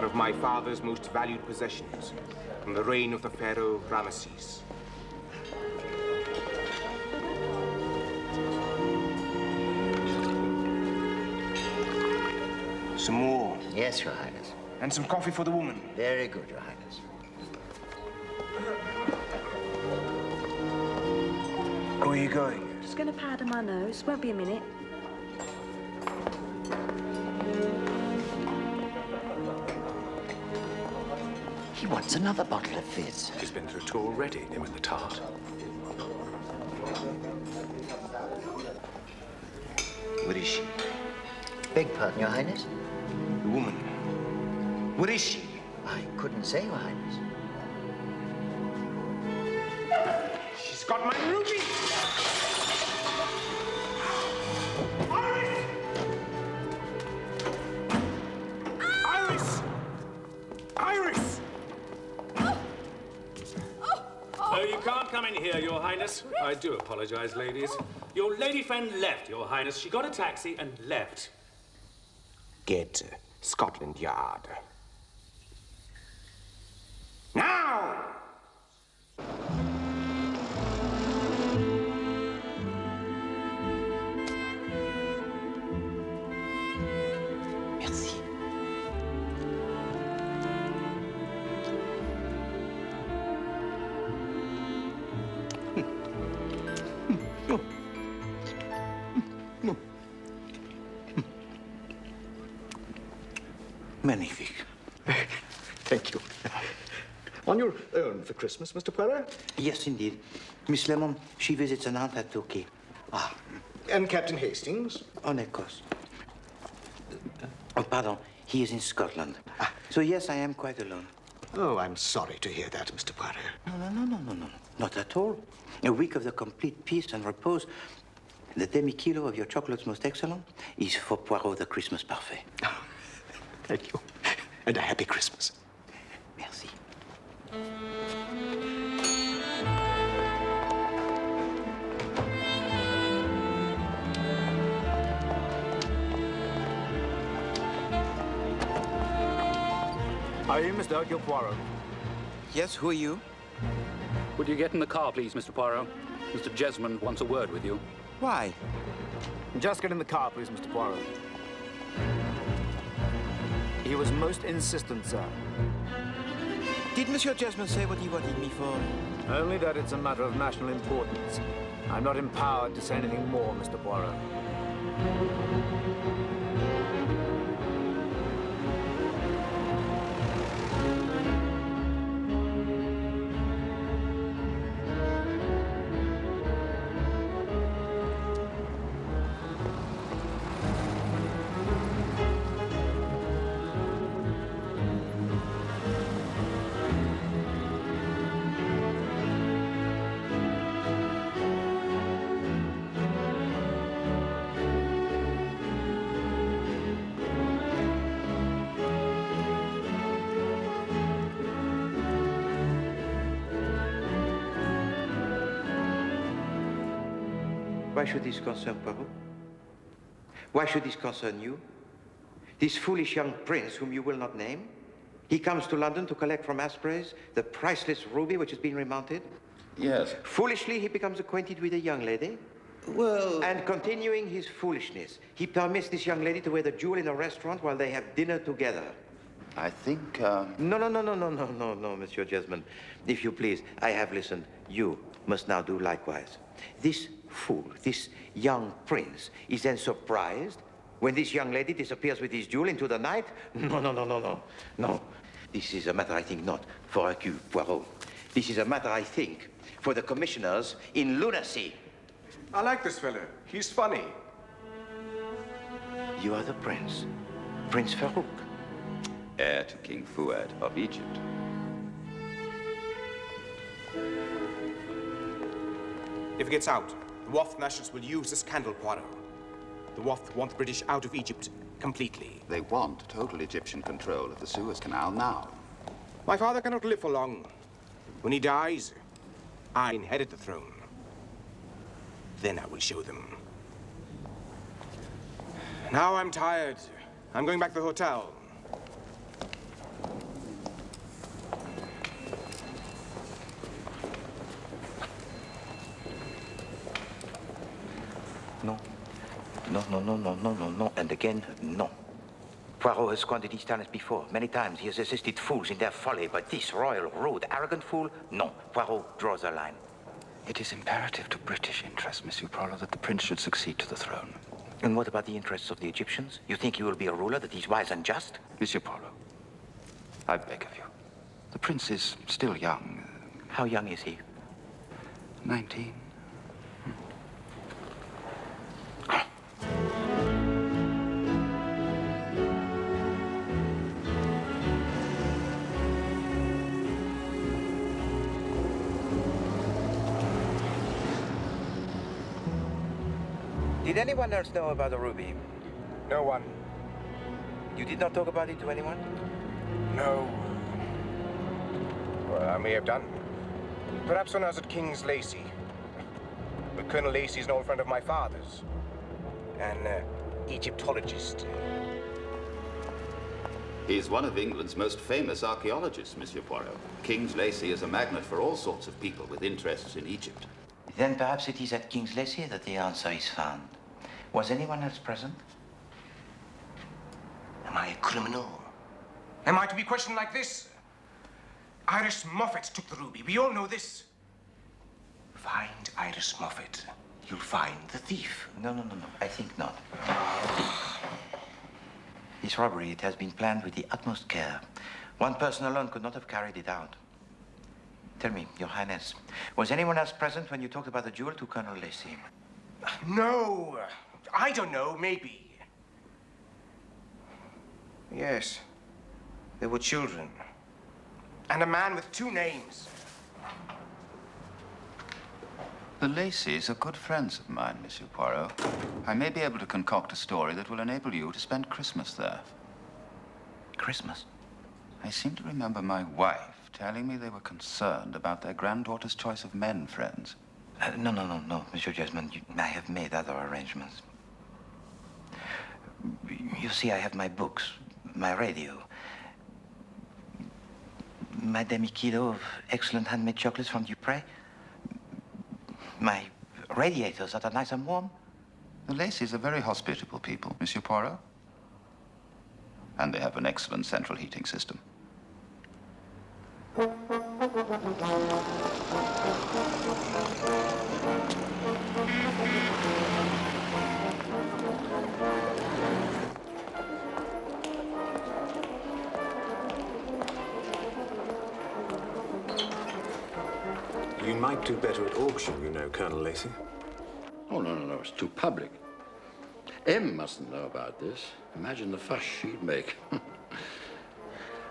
one of my father's most valued possessions from the reign of the Pharaoh Ramesses. Some more. Yes, Your Highness. And some coffee for the woman. Very good, Your Highness. Where are you going? Just going to powder my nose. Won't be a minute. He wants another bottle of fizz. He's been through it already, him and the tart. Where is she? Beg pardon, Your Highness? The woman. Where is she? I couldn't say, Your Highness. She's got my ruby! Iris! Iris! Oh, you can't come in here, Your Highness. I do apologize, ladies. Your lady friend left, Your Highness. She got a taxi and left. Get Scotland Yard. Now! Merci. Magnifique. Thank you. On your own for Christmas, Mr. Poirot? Yes, indeed. Miss Lemon, she visits an aunt at Torquay. Ah. And Captain Hastings? On Ecosse. Oh, pardon. He is in Scotland. So, yes, I am quite alone. Oh, I'm sorry to hear that, Mr. Poirot. No. Not at all. A week of the complete peace and repose. The demi-kilo of your chocolates most excellent is for Poirot the Christmas parfait. Thank you. And a happy Christmas. Merci. Are you Mr. Hercule Poirot? Yes, who are you? Would you get in the car, please, Mr. Poirot? Mr. Jesmond wants a word with you. Why? Just get in the car, please, Mr. Poirot. He was most insistent, sir. Did Monsieur Jesmond say what he wanted me for? Only that it's a matter of national importance. I'm not empowered to say anything more, Mr. Poirot. Why should this concern Poirot? Why should this concern you? This foolish young prince whom you will not name? He comes to London to collect from Aspreys the priceless ruby which has been remounted? Yes. Foolishly, he becomes acquainted with a young lady. Well... And continuing his foolishness, he permits this young lady to wear the jewel in a restaurant while they have dinner together. I think, No, Monsieur Jesmond. If you please, I have listened. You must now do likewise. This fool, this young prince, is then surprised when this young lady disappears with his jewel into the night? No. This is a matter, I think, not for Hercule Poirot. This is a matter, I think, for the commissioners in lunacy. I like this fella. He's funny. You are the prince, Prince Farouk. Heir to King Fuad of Egypt. If it gets out, the Wath nationals will use the scandal, Poirot. The Wath want the British out of Egypt completely. They want total Egyptian control of the Suez Canal now. My father cannot live for long. When he dies, I inherit the throne. Then I will show them. Now I'm tired. I'm going back to the hotel. No. No, no, no, no, no, no, no. And again, no. Poirot has squandered his talents before. Many times he has assisted fools in their folly, but this royal, rude, arrogant fool, no. Poirot draws a line. It is imperative to British interests, Monsieur Poirot, that the prince should succeed to the throne. And what about the interests of the Egyptians? You think he will be a ruler that is wise and just? Monsieur Poirot, I beg of you. The prince is still young. How young is he? 19. Did anyone else know about the ruby? No one. You did not talk about it to anyone? No. Well, I may have done. Perhaps when I was at King's Lacey. But Colonel Lacey's an old friend of my father's. An Egyptologist. He's one of England's most famous archaeologists, Monsieur Poirot. King's Lacey is a magnet for all sorts of people with interests in Egypt. Then perhaps it is at King's Lacey that the answer is found. Was anyone else present? Am I a criminal? Am I to be questioned like this? Iris Moffat took the ruby. We all know this. Find Iris Moffat. You'll find the thief. No, no, no, no. I think not. This robbery, it has been planned with the utmost care. One person alone could not have carried it out. Tell me, Your Highness, was anyone else present when you talked about the jewel to Colonel Lacey? No. I don't know. Maybe. Yes. There were children. And a man with 2 names. The Lacys are good friends of mine, Monsieur Poirot. I may be able to concoct a story that will enable you to spend Christmas there. Christmas? I seem to remember my wife telling me they were concerned about their granddaughter's choice of men friends. No, Monsieur Jesmond. I have made other arrangements. You see, I have my books, my radio, my demi-kilo of excellent handmade chocolates from Dupré, my radiators that are nice and warm. The Lacys are very hospitable people, Monsieur Poirot. And they have an excellent central heating system. You might do better at auction, you know, Colonel Lacey. Oh, no, it's too public. Em mustn't know about this. Imagine the fuss she'd make.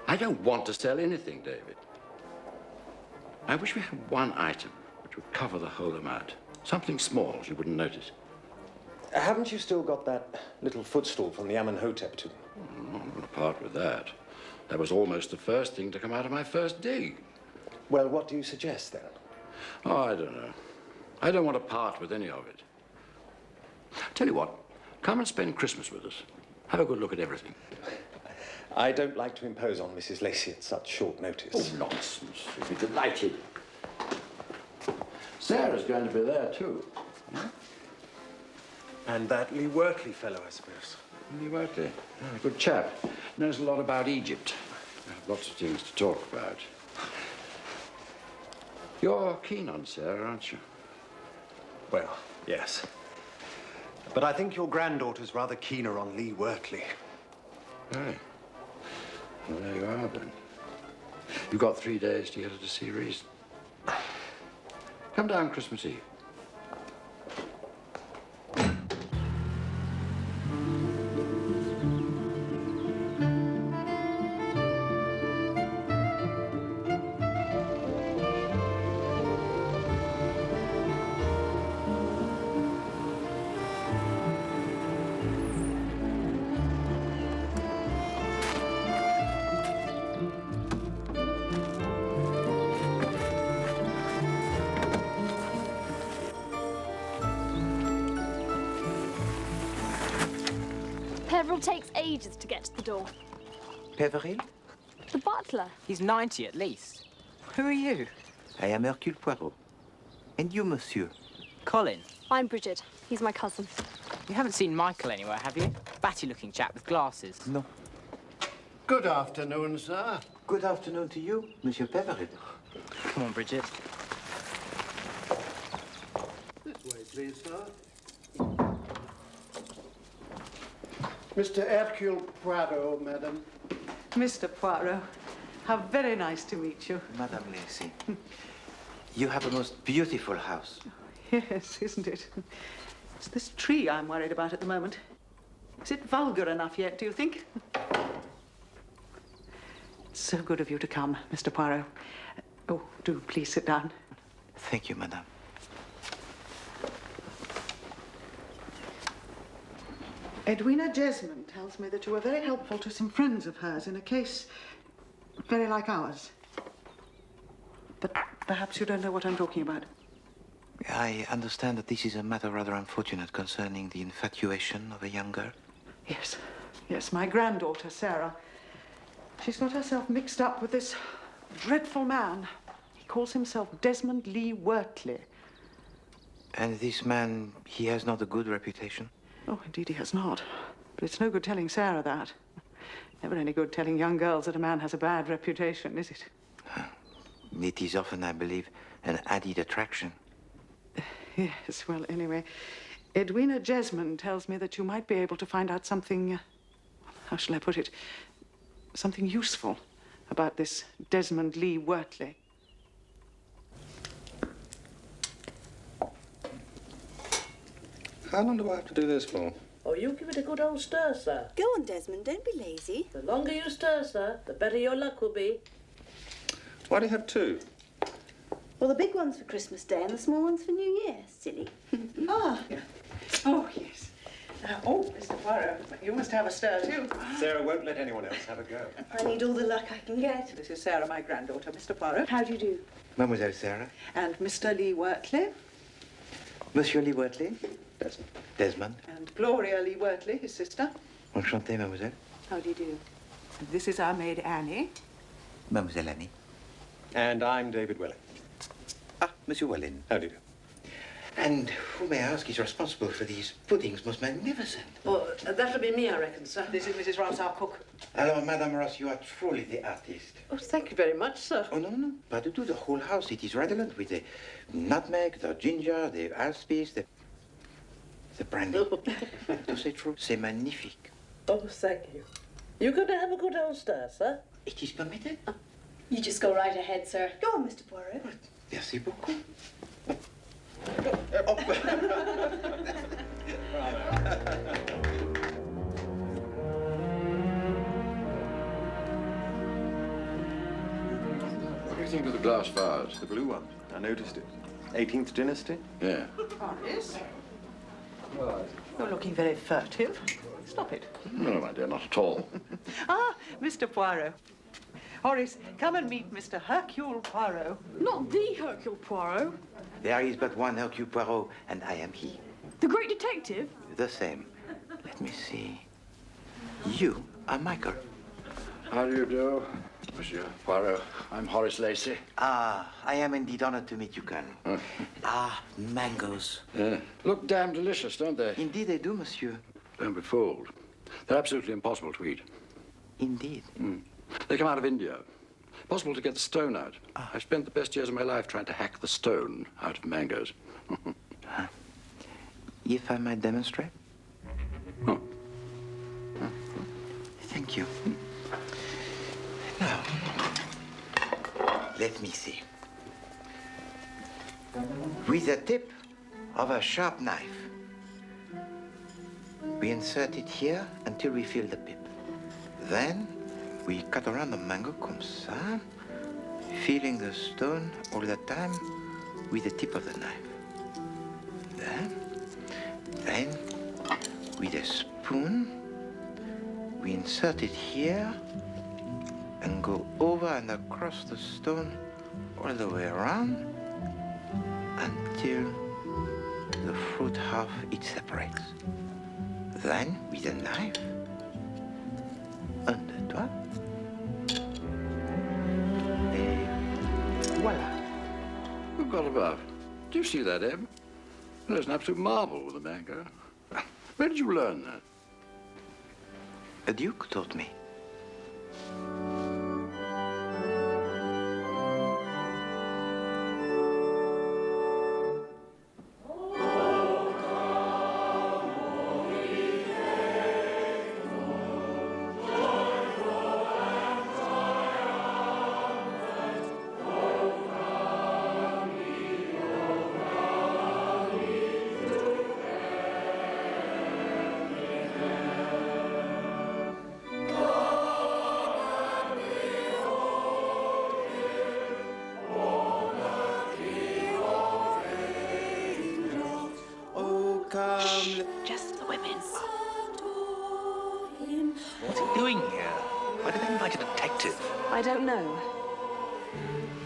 I don't want to sell anything, David. I wish we had one item which would cover the whole amount. Something small you wouldn't notice. Haven't you still got that little footstool from the Amenhotep tomb? I'm not going to part with that. That was almost the first thing to come out of my first dig. Well, what do you suggest, then? Oh, I don't know. I don't want to part with any of it. Tell you what, come and spend Christmas with us. Have a good look at everything. I don't like to impose on Mrs. Lacey at such short notice. Oh, nonsense. She'll be delighted. Sarah's going to be there, too. Yeah? And that Lee Wortley fellow, I suppose. Lee Wortley? Oh, good chap. Knows a lot about Egypt. Lots of things to talk about. You're keen on Sarah, aren't you? Well, yes. But I think your granddaughter's rather keener on Lee Wortley. Right. Well, there you are, then. You've got 3 days to get her to see reason. Come down Christmas Eve. Peveril takes ages to get to the door. Peveril? The butler. He's 90 at least. Who are you? I am Hercule Poirot. And you, monsieur? Colin, I'm Bridget. He's my cousin. you haven't seen Michael anywhere, have you? Batty-looking chap with glasses. No. Good afternoon, sir. Good afternoon to you, Monsieur Peverit. Come on, Bridget. This way, please, sir. Mr. Hercule Poirot, madam. Mr. Poirot, how very nice to meet you. Madame Lacey, you have a most beautiful house. Yes, isn't it? It's this tree I'm worried about at the moment. Is it vulgar enough yet, do you think? It's so good of you to come, Mr. Poirot. Oh, do please sit down. Thank you, madame. Edwina Jesmond tells me that you were very helpful to some friends of hers in a case very like ours. But perhaps you don't know what I'm talking about. I understand that this is a matter rather unfortunate concerning the infatuation of a young girl. Yes, yes, my granddaughter, Sarah. She's got herself mixed up with this dreadful man. He calls himself Desmond Lee Wortley. And this man, he has not a good reputation? Oh, indeed he has not. But it's no good telling Sarah that. Never any good telling young girls that a man has a bad reputation, is it? It is often, I believe, an added attraction. Yes, well, anyway, Edwina Jesmond tells me that you might be able to find out something, how shall I put it, something useful about this Desmond Lee Wortley. How long do I have to do this for? Oh, you give it a good old stir, sir. Go on, Desmond, don't be lazy. The longer you stir, sir, the better your luck will be. Why do you have two? Well, the big one's for Christmas Day and the small one's for New Year, silly. Oh, yes. Oh, Mr. Poirot, you must have a stir, too. Sarah won't let anyone else have a go. I need all the luck I can get. This is Sarah, my granddaughter, Mr. Poirot. How do you do? Mademoiselle Sarah. And Mr. Lee Wortley. Monsieur Lee Wortley. Desmond. Desmond. And Gloria Lee Wortley, his sister. Enchanté, mademoiselle. How do you do? And this is our maid, Annie. Mademoiselle Annie. And I'm David Welling. Ah, Monsieur Welling. How do you do? And who, may I ask, is responsible for these puddings most magnificent? Oh, that'll be me, I reckon, sir. This is Mrs. Ross, our cook. Alors, Madame Ross, you are truly the artist. Oh, thank you very much, sir. Oh, no. Pas du tout. The whole house, it is redolent with the nutmeg, the ginger, the allspice, the brandy. To say true, c'est magnifique. Oh, thank you. You going to have a good old stir, sir? It is permitted? You just go right ahead, sir. Go on, Mr. Poirot. Merci beaucoup. What do you think of the glass vase? The blue one. I noticed it. 18th dynasty? Yeah. Horace? You're looking very furtive. Stop it. No, my dear, not at all. Ah, Mr. Poirot. Horace, come and meet Mr. Hercule Poirot. Not the Hercule Poirot. There is but one Hercule Poirot, and I am he. The great detective? The same. Let me see. You are Michael. How do you do, Monsieur Poirot? I'm Horace Lacey. Ah, I am indeed honored to meet you, Colonel. Mangoes. Yeah. Look damn delicious, don't they? Indeed they do, monsieur. Don't be fooled. They're absolutely impossible to eat. Indeed. They come out of India. Possible to get the stone out. I've spent the best years of my life trying to hack the stone out of mangoes. If I might demonstrate? Oh. Thank you. Now, let me see. With the tip of a sharp knife, we insert it here until we feel the pip. Then, we cut around the mango comme ça, feeling the stone all the time with the tip of the knife. Then, with a spoon, we insert it here and go over and across the stone all the way around until the fruit half it separates. Then, with a knife, un, deux, trois, et voilà. Good God above. Do you see that, Em? Well, it's an absolute marvel with a banker. Where did you learn that? A duke taught me. Just the women. What's he doing here? Why did they invite a detective? I don't know.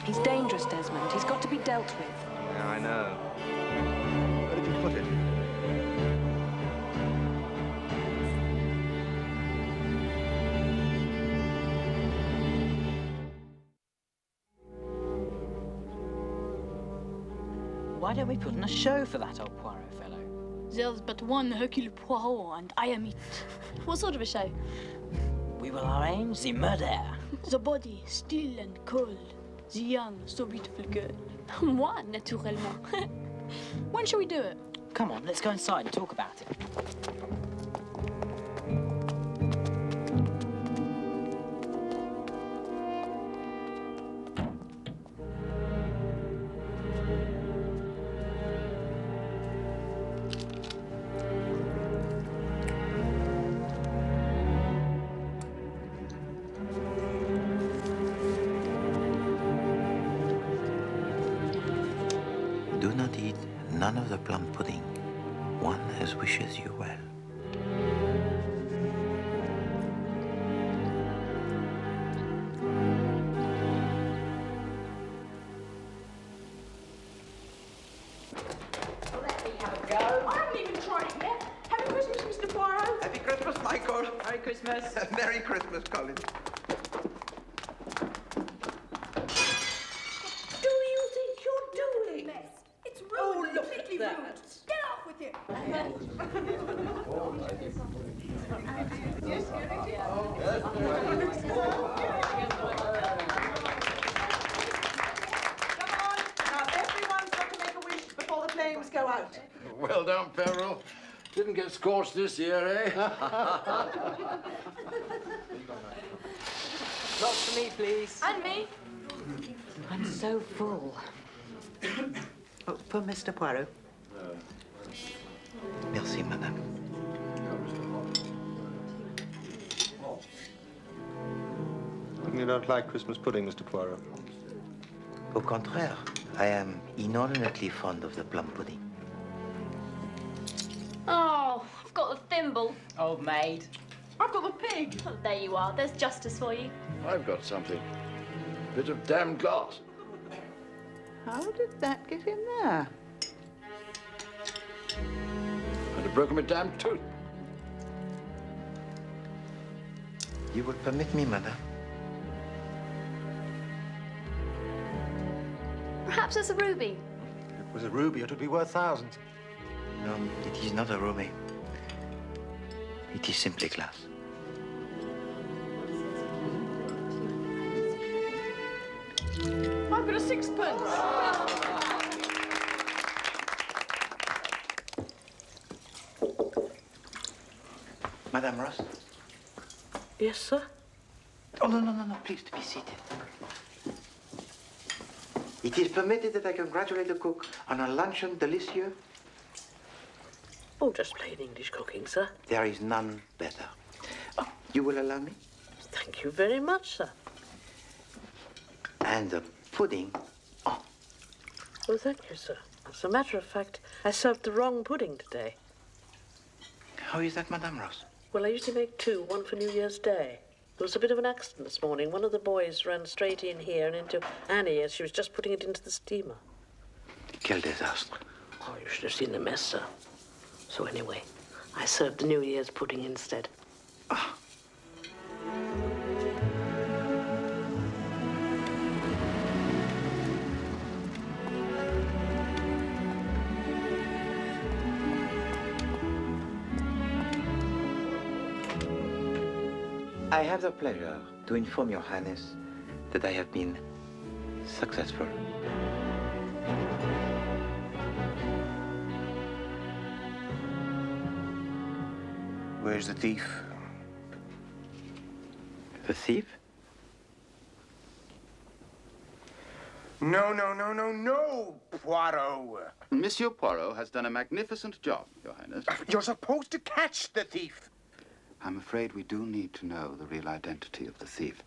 He's dangerous, Desmond. He's got to be dealt with. Yeah, I know. Where did you put it? Why don't we put on a show for that old Poirot fellow? There's but one Hercule Poirot, and I am it. What sort of a show? We will arrange the murder. The body, still and cold. The young, so beautiful girl. Moi, naturellement. When shall we do it? Come on, let's go inside and talk about it. Do not eat none of the plum pudding. One as wishes you well. I haven't even tried it yet. Happy Christmas, Mr. Poirot. Happy Christmas, Michael. Merry Christmas. Merry Christmas, Colin. Do you think you're doing? It's rude. Oh, look completely at rude. that. Get off with it. Now, everyone's got to make a wish before the flames go out. Well done, Peril. Didn't get scorched this year, eh? Lots for me, please. And me. I'm so full. Oh, for Mr. Poirot. Merci, madame. You don't like Christmas pudding, Mr. Poirot? Au contraire, I am inordinately fond of the plum pudding. Oh, I've got the thimble. Old maid. I've got the pig. Oh, there you are. There's justice for you. I've got something. Bit of damn glass. How did that get in there? I'd have broken my damn tooth. You will permit me, madame? Perhaps it's a ruby. If it was a ruby, it would be worth thousands. No, it is not a ruby. It is simply glass. I've got a sixpence. Madame Ross? Yes, sir? Oh, no, please, to be seated. It is permitted that I congratulate the cook on a luncheon delicieux. Oh, just plain English cooking, sir. There is none better. Oh, you will allow me? Thank you very much, sir. And the pudding. Oh, thank you, sir. As a matter of fact, I served the wrong pudding today. How is that, Madame Ross? Well, I usually make two, one for New Year's Day. There was a bit of an accident this morning. One of the boys ran straight in here and into Annie as she was just putting it into the steamer. Quel désastre. Oh, you should have seen the mess, sir. So anyway, I served the New Year's pudding instead. Ah. I have the pleasure to inform Your Highness that I have been successful. Where's the thief? The thief? No, no, no, no, no, Poirot. Monsieur Poirot has done a magnificent job, Your Highness. You're supposed to catch the thief. I'm afraid we do need to know the real identity of the thief.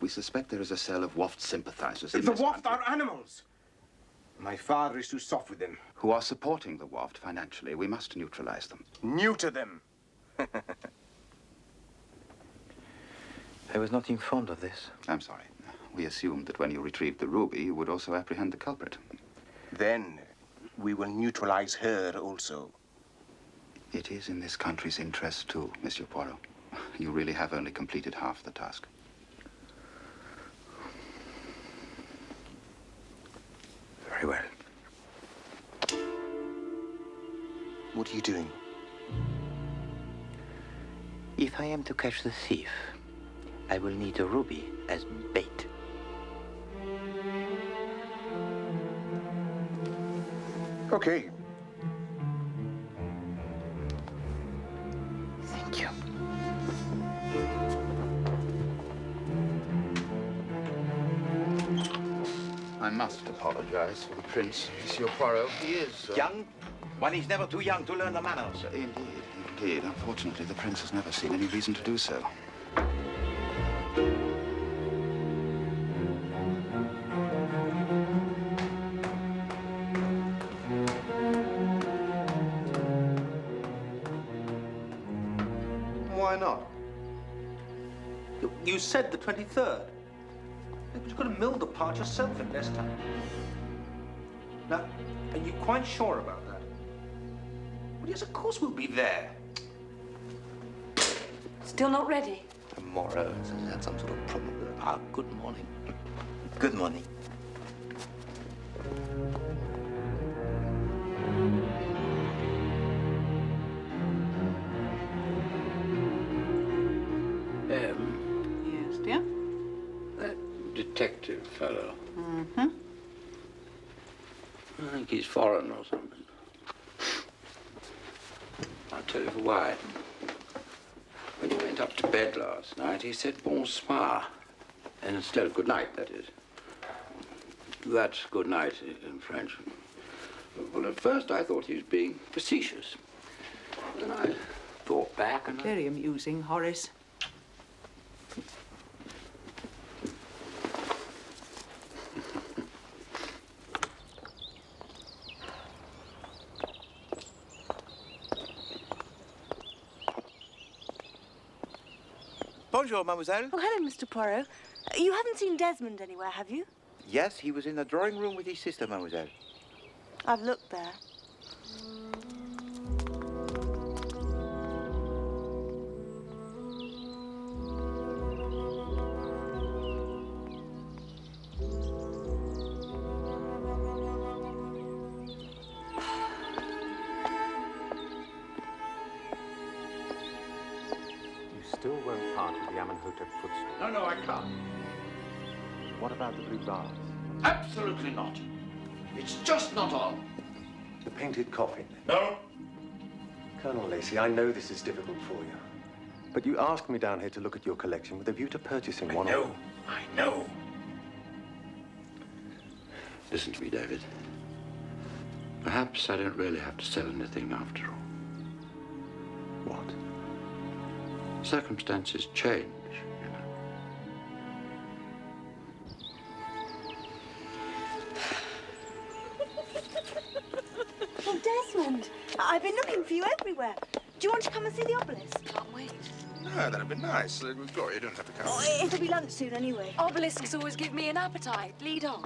We suspect there is a cell of Waft sympathizers in The this Waft country are animals. My father is too soft with them. who are supporting the Waft financially. We must neutralize them. Neuter them. I was not informed of this. I'm sorry. We assumed that when you retrieved the ruby, you would also apprehend the culprit. Then we will neutralize her also. It is in this country's interest, too, Monsieur Poirot. You really have only completed half the task. Very well. What are you doing? If I am to catch the thief, I will need a ruby as bait. Okay. Thank you. I must apologize for the prince, Monsieur Poirot. He is... Young? One is never too young to learn the manners. Indeed, indeed. Unfortunately, the prince has never seen any reason to do so. Why not? You said the 23rd. You could have milled the part yourself in less time. Now, are you quite sure about that? Well, yes, of course we'll be there. Still not ready? Tomorrow has had some sort of problem with her. Good morning. Good morning. Yes, dear? That detective fellow. Mm-hmm. I think he's foreign or something. I'll tell you why. When he went up to bed last night, he said bonsoir. And instead of good night, that is. That's good night in French. Well, at first I thought he was being facetious. Then I thought back and Very amusing, Horace. Bonjour, mademoiselle. Oh, hello, Mr. Poirot. You haven't seen Desmond anywhere, have you? Yes, he was in the drawing room with his sister, mademoiselle. I've looked there. Still won't part with the Amenhotep footstool. No, I can't. What about the blue vase? Absolutely not. It's just not on. The painted coffin? No. Colonel Lacey, I know this is difficult for you. But you asked me down here to look at your collection with a view to purchasing one. I know. Listen to me, David. Perhaps I don't really have to sell anything after all. What? Circumstances change, you know. Oh, Desmond, I've been looking for you everywhere. Do you want to come and see the obelisk? Can't wait. No, that'd be nice. Gloria, you don't have to come. Oh, it'll be lunch soon anyway. Obelisks always give me an appetite. Lead on.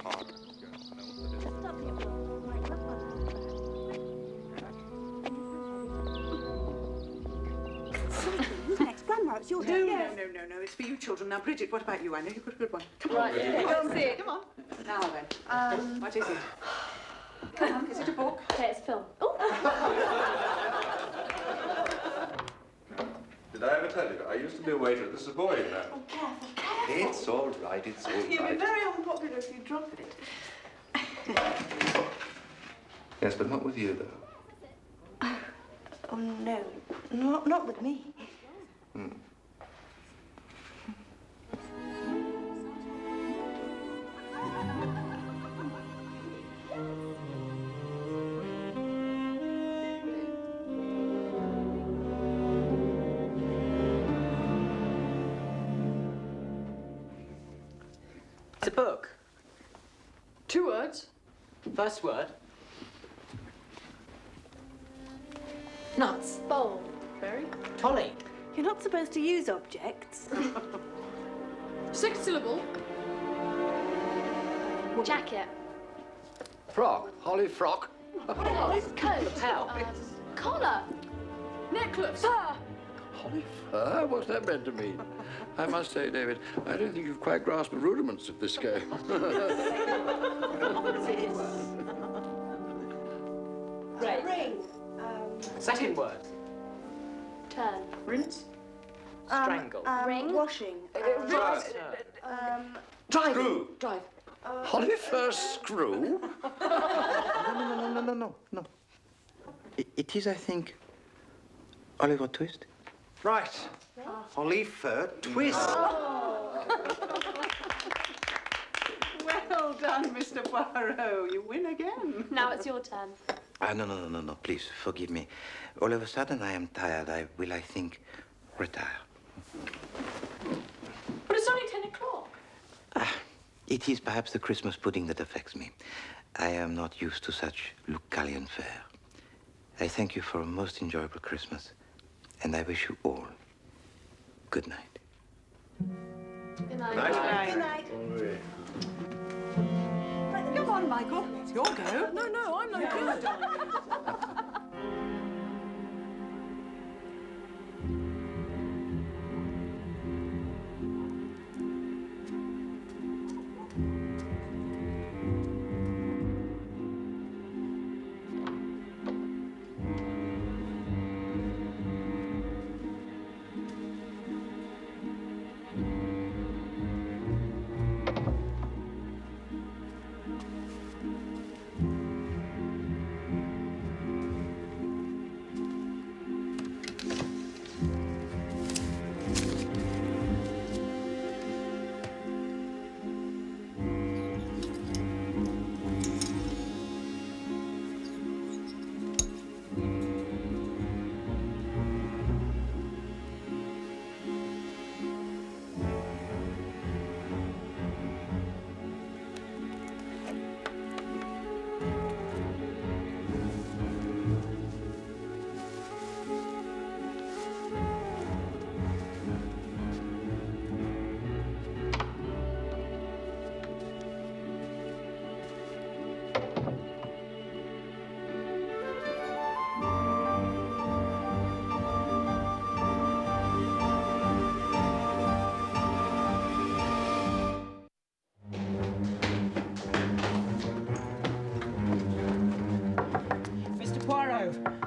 Who's next? Grandma, it's your No, turn. no. It's for you children. Now, Bridget, what about you? I know you've got a good one. Come Right, on. yeah. Go and see it. Come on. Now then. What is it? Come on. Is it a book? Okay, it's a film. Oh! Did I ever tell you, I used to be a waiter at the Savoy, you know. Oh, careful, careful. It's all right, it's all You'd be right. very unpopular if you dropped it. Yes, but not with you, though. Oh, no. Not with me. Hmm. It's a book. 2 words. First word. Nuts. Bowl. Berry. Tolly. You're not supposed to use objects. 6th syllable. Jacket. Frock. Holly frock. Coat. Collar. Necklace. Fur. Holly fur? What's that meant to mean? I must say, David, I don't think you've quite grasped the rudiments of this game. Ray. Ring. Second word. Turn. Rinse. Strangle. Ring. Washing. Drive. Screw. Drive. Holly fur screw? No. It is, I think, Oliver Twist. Right. Holly fur twist. Well done, Mr. Poirot. You win again. Now it's your turn. No. Please, forgive me. All of a sudden, I am tired. I will, I think, retire. But it's only 10 o'clock. It is perhaps the Christmas pudding that affects me. I am not used to such Lucalian fare. I thank you for a most enjoyable Christmas, and I wish you all good night. Good night. Good night. Come on, Michael. It's your go. No, I'm no good.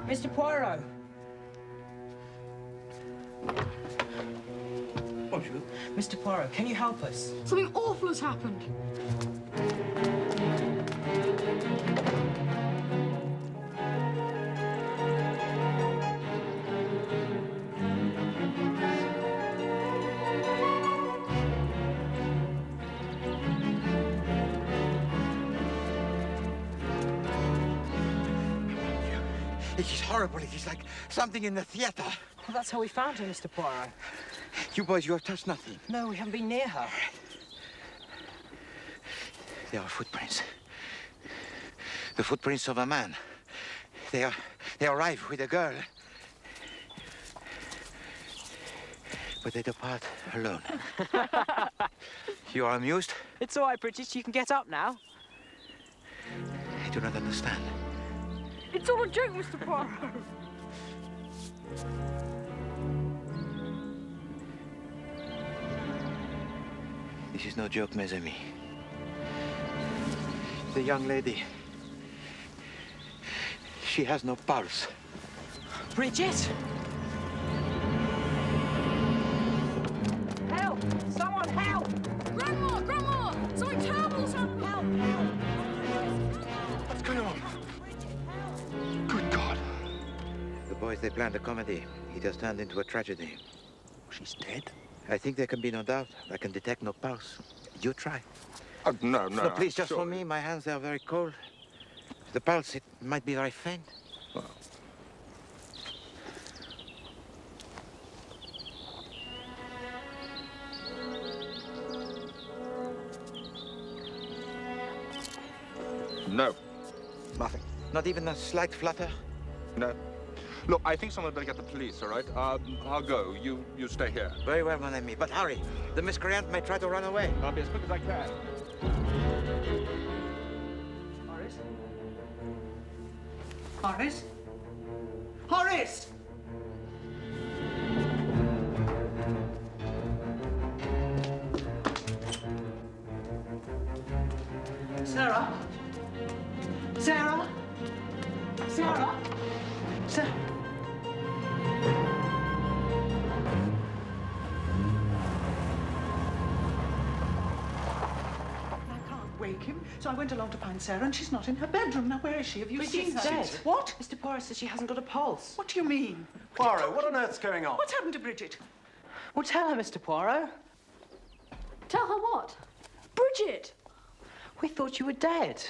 Mr. Poirot. Bonjour. Mr. Poirot, can you help us? Something awful has happened. It is horrible. It is like something in the theater. Well, that's how we found her, Mr. Poirot. You boys, you have touched nothing. No, we haven't been near her. There are footprints. The footprints of a man. They arrive with a girl. But they depart alone. You are amused? It's all right, Bridget. You can get up now. I do not understand. It's all a joke, Mr. Poirot. This is no joke, mes amis. The young lady, she has no pulse. Bridget! The boys, they planned a comedy. It has turned into a tragedy. She's dead? I think there can be no doubt. I can detect no pulse. You try. Oh, no. No, please, just for me. My hands, they are very cold. The pulse, it might be very faint. Well. No. Nothing. Not even a slight flutter? No. Look, I think someone better get the police, all right? I'll go. You stay here. Very well, mon ami. But hurry. The miscreant may try to run away. I'll be as quick as I can. Horace? Horace? Horace! Sarah? Sarah? Sarah? Sarah? I can't wake him, so I went along to find Sarah, and she's not in her bedroom. Now, where is she? Have you seen her? dead. What? Mr. Poirot says she hasn't got a pulse. What do you mean? Poirot, what on earth's going on? What's happened to Bridget? Well, tell her, Mr. Poirot. Tell her what? Bridget! We thought you were dead.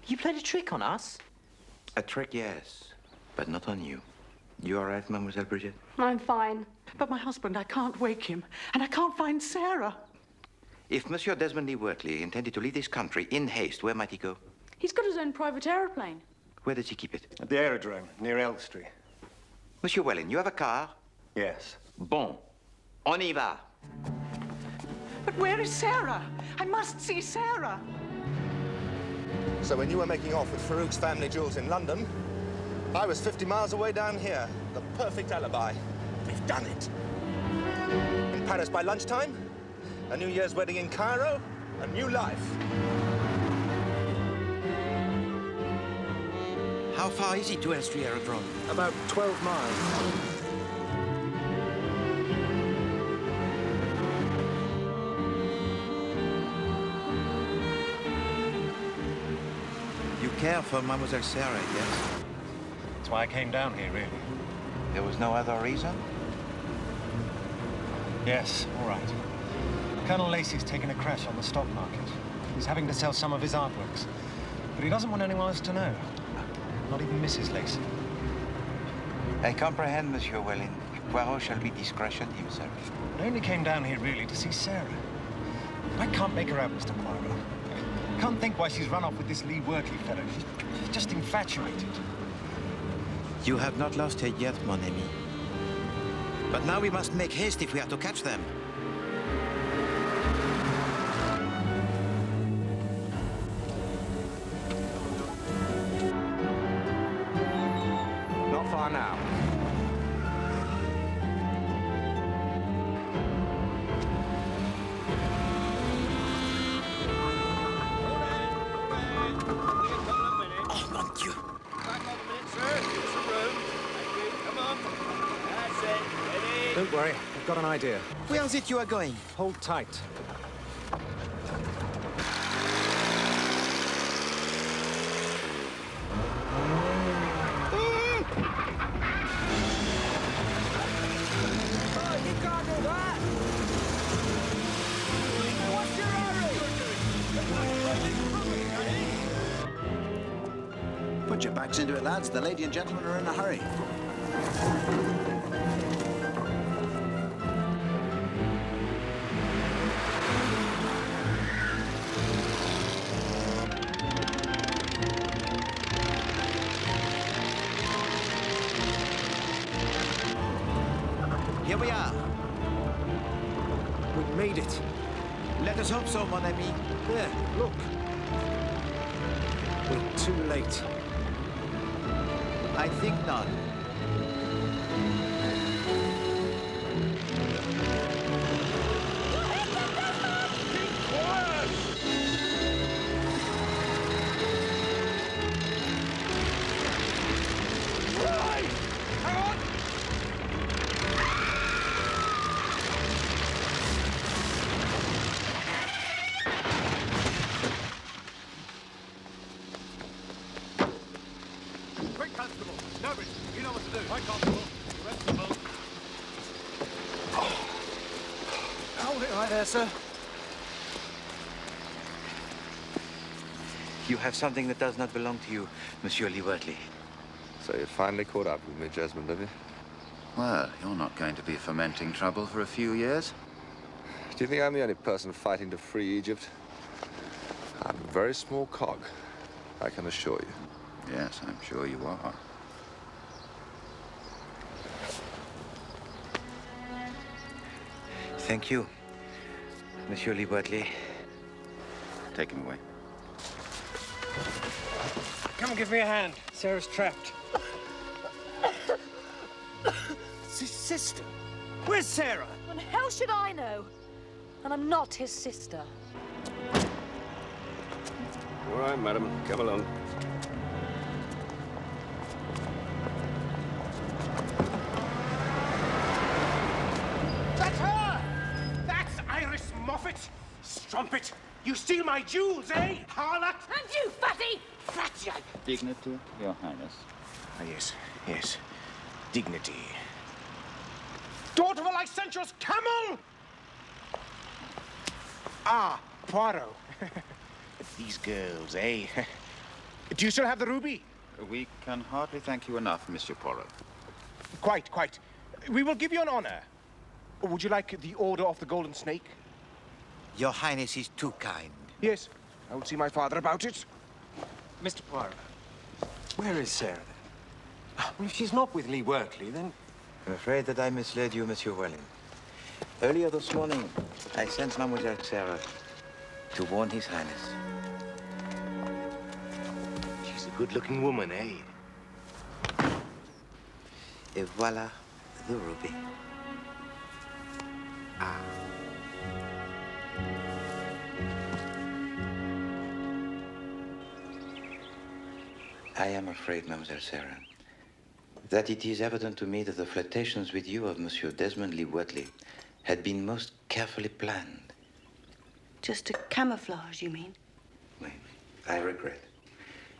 You played a trick on us? A trick, yes. But not on you. You all right, Mademoiselle Bridget? I'm fine. But my husband, I can't wake him, and I can't find Sarah. If Monsieur Desmond Lee Wortley intended to leave this country in haste, where might he go? He's got his own private aeroplane. Where does he keep it? At the aerodrome, near Elstree. Monsieur Welling, you have a car? Yes. Bon. On y va. But where is Sarah? I must see Sarah. So when you were making off with Farouk's family jewels in London, I was 50 miles away down here. The perfect alibi. We've done it. In Paris by lunchtime, a New Year's wedding in Cairo, a new life. How far is it to Elstree Aerodrome? About 12 miles. You care for Mademoiselle Sarah, yes? That's why I came down here, really. There was no other reason? Yes, all right. Colonel Lacey's taken a crash on the stock market. He's having to sell some of his artworks. But he doesn't want anyone else to know. Not even Mrs. Lacey. I comprehend, Monsieur Welling. Poirot shall be discretion himself. I only came down here, really, to see Sarah. I can't make her out, Mr. Poirot. I can't think why she's run off with this Lee Wortley fellow. She's just infatuated. You have not lost her yet, mon ami. But now we must make haste if we are to catch them. Not far now. Oh, mon Dieu! Don't worry, I've got an idea. Where is it you are going? Hold tight. Put your backs into it, lads. The lady and gentleman are in a hurry. Here we are. We've made it. Let us hope so, mon ami. There, look. We're too late. I think not. Quick, Constable. Nobody. You know what to do. Right, Constable. The rest of the boat. Hold it right there, sir. You have something that does not belong to you, Monsieur Lee-Wortley. So you finally caught up with me, Jesmond, have you? Well, you're not going to be fomenting trouble for a few years. Do you think I'm the only person fighting to free Egypt? I'm a very small cog, I can assure you. Yes, I'm sure you are. Thank you, Monsieur Lee-Wortley. Take him away. Come and give me a hand. Sarah's trapped. It's his sister. Where's Sarah? And how should I know? And I'm not his sister. All right, madam, come along. That's her! That's Iris Moffat! Strumpet! You steal my jewels, eh? Harlot! And you, fatty! Fatty! Dignity, Your Highness. Ah, yes, yes. Dignity. Daughter of a licentious camel! Ah, Poirot. These girls, eh? Do you still have the ruby? We can hardly thank you enough, Monsieur Poirot. Quite, quite. We will give you an honor. Would you like the Order of the Golden Snake? Your Highness is too kind. Yes. I will see my father about it. Mr. Poirot, where is Sarah, then? Well, if she's not with Lee-Wortley, then... I'm afraid that I misled you, Monsieur Welling. Earlier this morning, I sent Mademoiselle Sarah to warn His Highness. She's a good-looking woman, eh? Et voilà the ruby. Ah. I am afraid, Mademoiselle Sarah, that it is evident to me that the flirtations with you of Monsieur Desmond Lee-Wortley had been most carefully planned. Just a camouflage, you mean? I regret.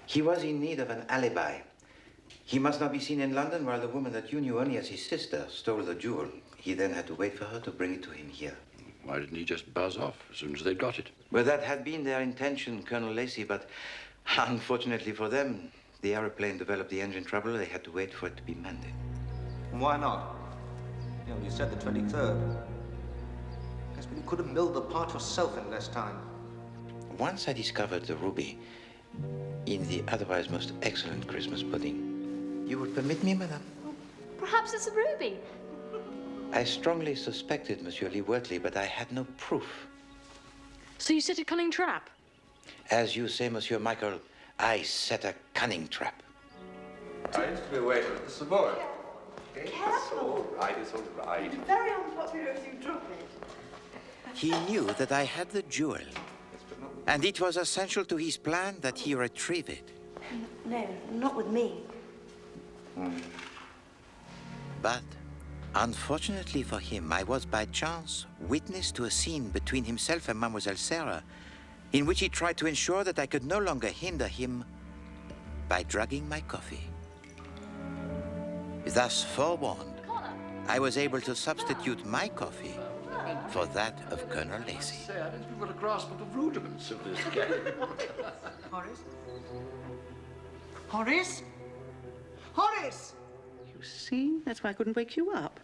He was in need of an alibi. He must not be seen in London while the woman that you knew only as his sister stole the jewel. He then had to wait for her to bring it to him here. Why didn't he just buzz off as soon as they'd got it? Well, that had been their intention, Colonel Lacey, but unfortunately for them, the aeroplane developed the engine trouble. They had to wait for it to be mended. Why not? You only said the 23rd. Guess you could have milled the part yourself in less time. Once I discovered the ruby in the otherwise most excellent Christmas pudding, you would permit me, madame? Perhaps it's a ruby. I strongly suspected Monsieur Lee-Wortley, but I had no proof. So you set a cunning trap? As you say, Monsieur Michael, I set a cunning trap. I used to be a waiter at the Savoy. Okay? Careful. It's all right, it's all right. Very unpopular if you drop it. He knew that I had the jewel, and it was essential to his plan that he retrieve it. No, not with me. But, unfortunately for him, I was by chance witness to a scene between himself and Mademoiselle Sarah, in which he tried to ensure that I could no longer hinder him by drugging my coffee. Thus forewarned, I was able to substitute my coffee for that of Colonel Lacey. Say, I don't think we've got a grasp of the rudiments of this game. Horace? Horace? Horace! You see? That's why I couldn't wake you up.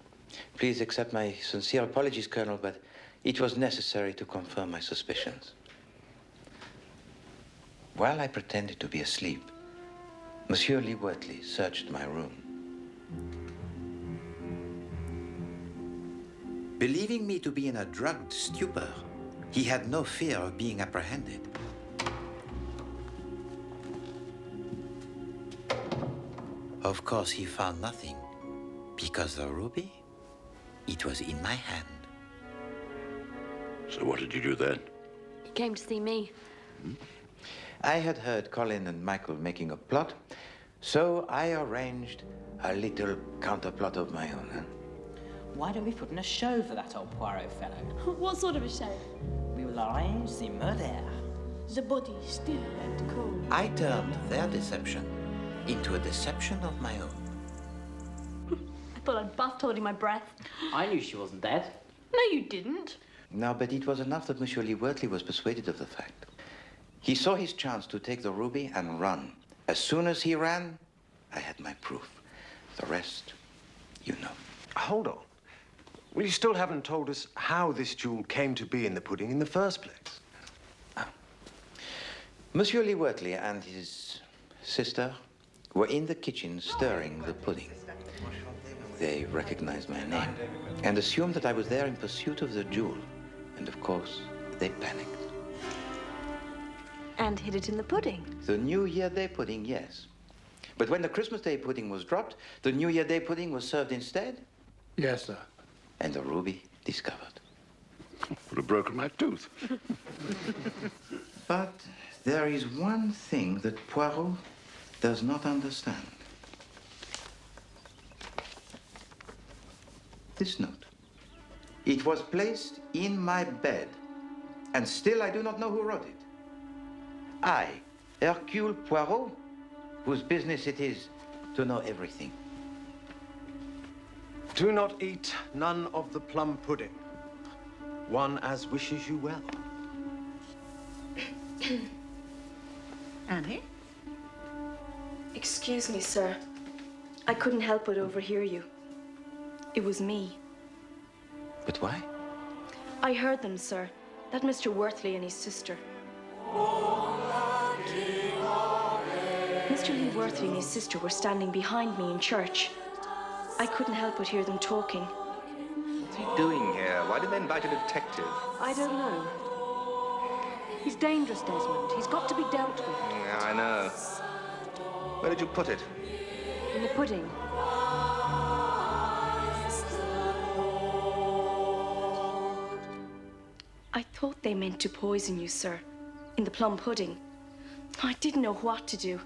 Please accept my sincere apologies, Colonel, but it was necessary to confirm my suspicions. While I pretended to be asleep, Monsieur Lee-Wortley searched my room. Believing me to be in a drugged stupor, he had no fear of being apprehended. Of course, he found nothing, because the ruby, it was in my hand. So what did you do then? He came to see me. I had heard Colin and Michael making a plot, so I arranged a little counterplot of my own. Huh? Why don't we put on a show for that old Poirot fellow? What sort of a show? We will arrange the murder. The body still and cold. I turned their deception into a deception of my own. I thought I'd bust holding my breath. I knew she wasn't dead. No, you didn't. No, but it was enough that Monsieur Lee Wortley was persuaded of the fact. He saw his chance to take the ruby and run. As soon as he ran, I had my proof. The rest, you know. Hold on. Well, you still haven't told us how this jewel came to be in the pudding in the first place. Monsieur Lee Wortley and his sister were in the kitchen stirring the pudding. They recognized my name and assumed that I was there in pursuit of the jewel. And of course, they panicked. And hid it in the pudding. The New Year Day pudding, yes. But when the Christmas Day pudding was dropped, the New Year Day pudding was served instead. Yes, sir. And the ruby discovered. Would have broken my tooth. But there is one thing that Poirot does not understand. This note. It was placed in my bed, and still I do not know who wrote it. I, Hercule Poirot, whose business it is to know everything. Do not eat none of the plum pudding. One as wishes you well. Annie? Excuse me, sir. I couldn't help but overhear you. It was me. But why? I heard them, sir. That Mr. Wortley and his sister. Mr. Lee Wortley and his sister were standing behind me in church. I couldn't help but hear them talking. What's he doing here? Why did they invite a detective? I don't know. He's dangerous, Desmond. He's got to be dealt with. Yeah, I know. Where did you put it? In the pudding. I thought they meant to poison you, sir. In the plum pudding. I didn't know what to do.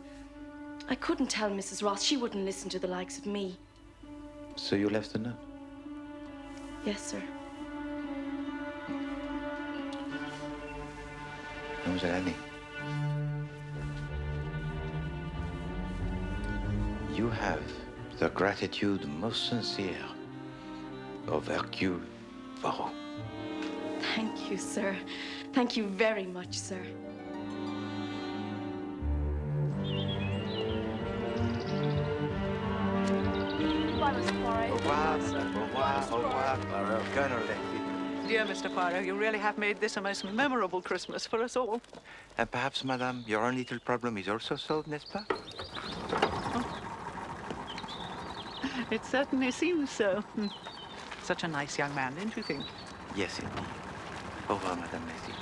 I couldn't tell Mrs. Ross. She wouldn't listen to the likes of me. So you left the note? Yes, sir. Mademoiselle Annie. You have the gratitude most sincere of Hercule Poirot. Thank you, sir. Thank you very much, sir. Bye, Mr. Poirot. Au revoir, au revoir, Poirot. Colonel Lefty. Dear Mr. Poirot, you really have made this a most memorable Christmas for us all. And perhaps, madame, your own little problem is also solved, n'est-ce pas? It certainly seems so. Such a nice young man, didn't you think? Yes, indeed. Au revoir, madame Lefty.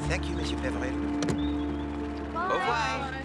Thank you, Monsieur Peveril. Au revoir.